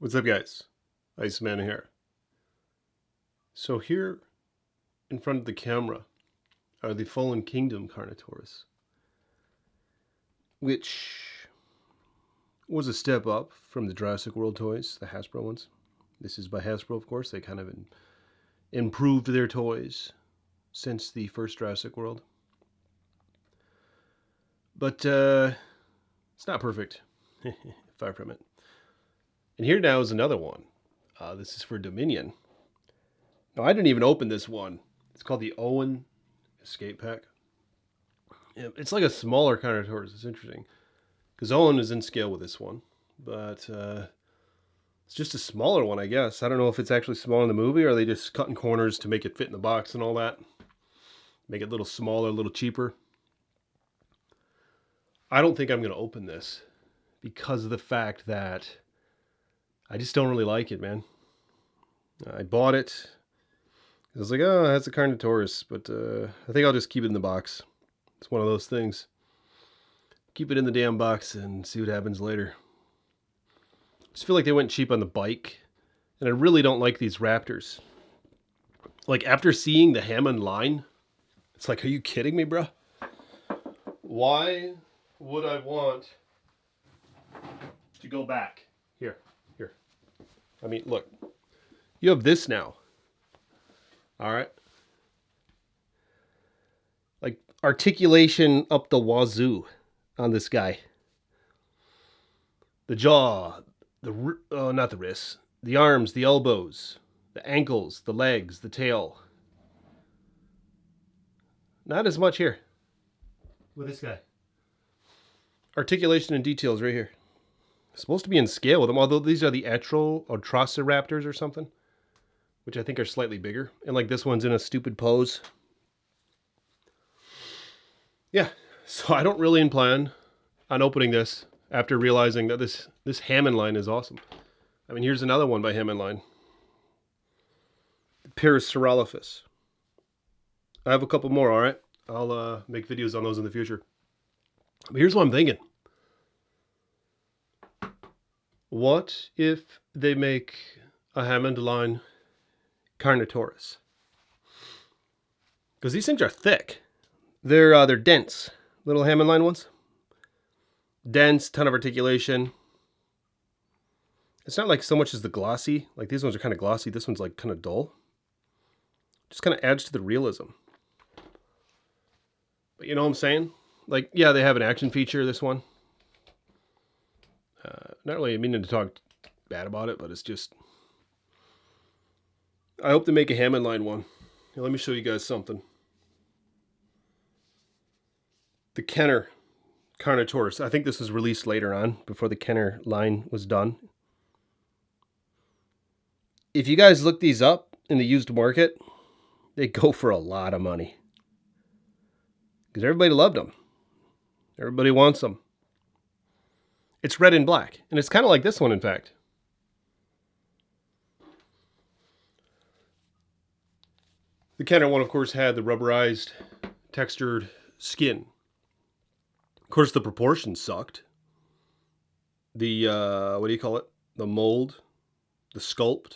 What's up, guys? Iceman here. So here in front of the camera are the Fallen Kingdom Carnotaurus, which was a step up from the Jurassic World toys, the Hasbro ones. This is by Hasbro, of course. They kind of improved their toys since the first Jurassic World. But it's not perfect, far from it. And here now is another one. This is for Dominion. Now, I didn't even open this one. It's called the Owen Escape Pack. It's like a smaller Carnotaurus. It's interesting. Because Owen is in scale with this one. But it's just a smaller one, I guess. I don't know if it's actually small in the movie or are they just cutting corners to make it fit in the box and all that. Make it a little smaller, a little cheaper. I don't think I'm going to open this because of the fact that I just don't really like it, man. I bought it. I was like, oh, that's a Carnotaurus, but I think I'll just keep it in the box. It's one of those things. Keep it in the damn box and see what happens later. I just feel like they went cheap on the bike, and I really don't like these Raptors. Like, after seeing the Hammond line, it's like, are you kidding me, bro? Why would I want to go back? Here. I mean, look. You have this now. All right. Like, articulation up the wazoo on this guy. The jaw, not the wrists, the arms, the elbows, the ankles, the legs, the tail. Not as much here with this guy. Articulation and details right here. It's supposed to be in scale with them, although these are the Atrociraptors or something, which I think are slightly bigger. And like this one's in a stupid pose. Yeah, so I don't really plan on opening this after realizing that this Hammond line is awesome. I mean, here's another one by Hammond line. Parasaurolophus. I have a couple more, all right? I'll make videos on those in the future. But here's what I'm thinking. What if they make a Hammond line Carnotaurus? Because these things are thick. They're dense. Little Hammond line ones. Dense, ton of articulation. It's not like so much as the glossy. Like these ones are kind of glossy. This one's like kind of dull. Just kind of adds to the realism. But you know what I'm saying? Like, yeah, they have an action feature, this one. Not really meaning to talk bad about it, but it's just... I hope they make a Hammond line one. Here, let me show you guys something. The Kenner Carnotaurus. I think this was released later on, before the Kenner line was done. If you guys look these up in the used market, they go for a lot of money. Because everybody loved them. Everybody wants them. It's red and black. And it's kind of like this one, in fact. The Kenner one, of course, had the rubberized, textured skin. Of course, the proportions sucked. The, what do you call it? The mold, the sculpt,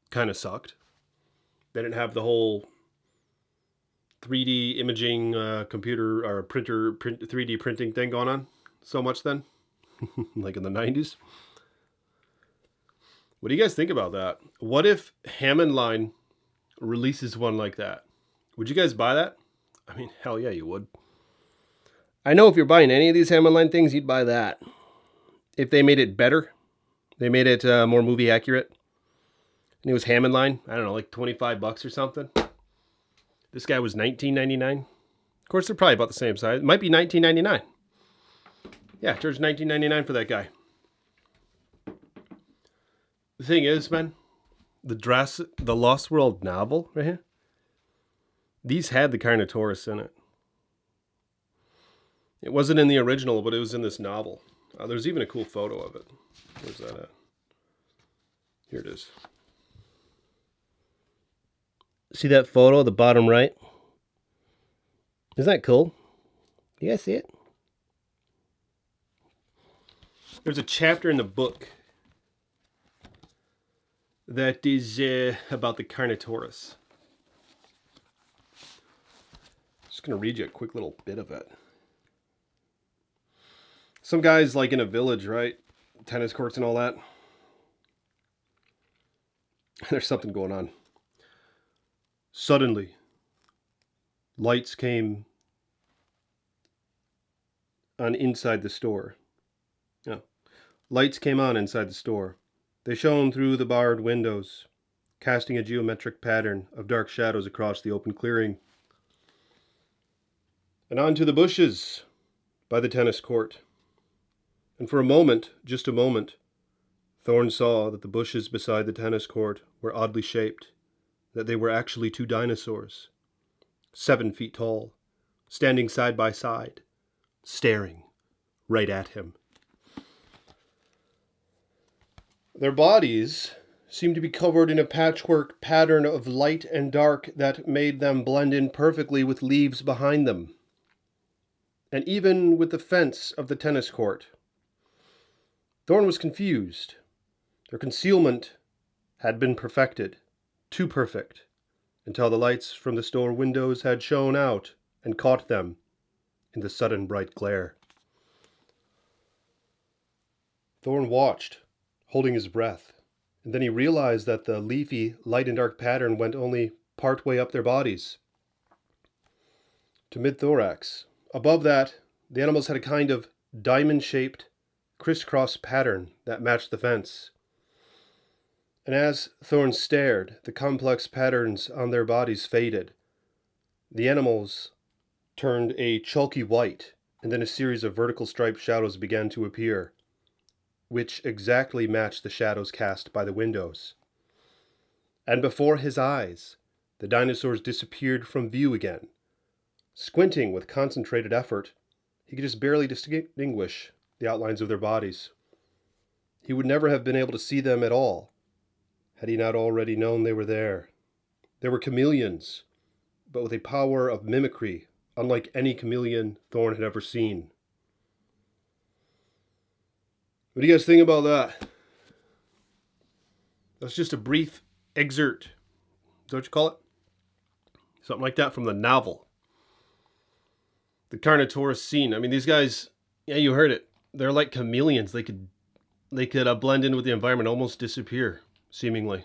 kind of sucked. They didn't have the whole 3D imaging computer or printer 3D printing thing going on so much then. Like in the 90s. What do you guys think about that? What if Hammond line releases one like that? Would you guys buy that? I mean, hell yeah, you would. I know if you're buying any of these Hammond line things, you'd buy that. If they made it better, they made it more movie accurate, and it was Hammond line, I don't know, like $25 or something. This guy was $19.99. Of course, they're probably about the same size. It might be $19.99. Yeah, charge $19.99 for that guy. The thing is, man, the Lost World novel right here, these had the Carnotaurus in it. It wasn't in the original, but it was in this novel. There's even a cool photo of it. Where's that at? Here it is. See that photo at the bottom right? Isn't that cool? You guys see it? There's a chapter in the book that is about the Carnotaurus. Just going to read you a quick little bit of it. Some guys like in a village, right? Tennis courts and all that. There's something going on. Suddenly, lights came on inside the store. Yeah. Lights came on inside the store. They shone through the barred windows, casting a geometric pattern of dark shadows across the open clearing. And onto the bushes by the tennis court. And for a moment, just a moment, Thorn saw that the bushes beside the tennis court were oddly shaped, that they were actually two dinosaurs, 7 feet tall, standing side by side, staring right at him. Their bodies seemed to be covered in a patchwork pattern of light and dark that made them blend in perfectly with leaves behind them, and even with the fence of the tennis court. Thorn was confused. Their concealment had been perfected, too perfect, until the lights from the store windows had shone out and caught them in the sudden bright glare. Thorn watched, holding his breath, and then he realized that the leafy light and dark pattern went only part way up their bodies, to mid-thorax. Above that, the animals had a kind of diamond-shaped, crisscross pattern that matched the fence. And as Thorn stared, the complex patterns on their bodies faded. The animals turned a chalky white, and then a series of vertical striped shadows began to appear, which exactly matched the shadows cast by the windows. And before his eyes, the dinosaurs disappeared from view again. Squinting with concentrated effort, he could just barely distinguish the outlines of their bodies. He would never have been able to see them at all, had he not already known they were there. They were chameleons, but with a power of mimicry unlike any chameleon Thorn had ever seen. What do you guys think about that? That's just a brief excerpt. Is that what you call it? Something like that from the novel. The Carnotaurus scene. I mean, these guys, yeah, you heard it. They're like chameleons. They could blend in with the environment, almost disappear, seemingly.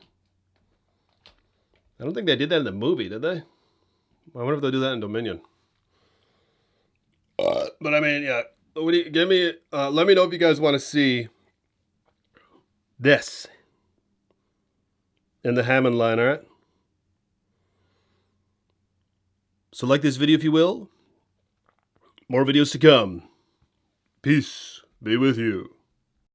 I don't think they did that in the movie, did they? I wonder if they'll do that in Dominion. But I mean, yeah. Let me know if you guys want to see this in the Hammond line, alright? So like this video if you will. More videos to come. Peace be with you.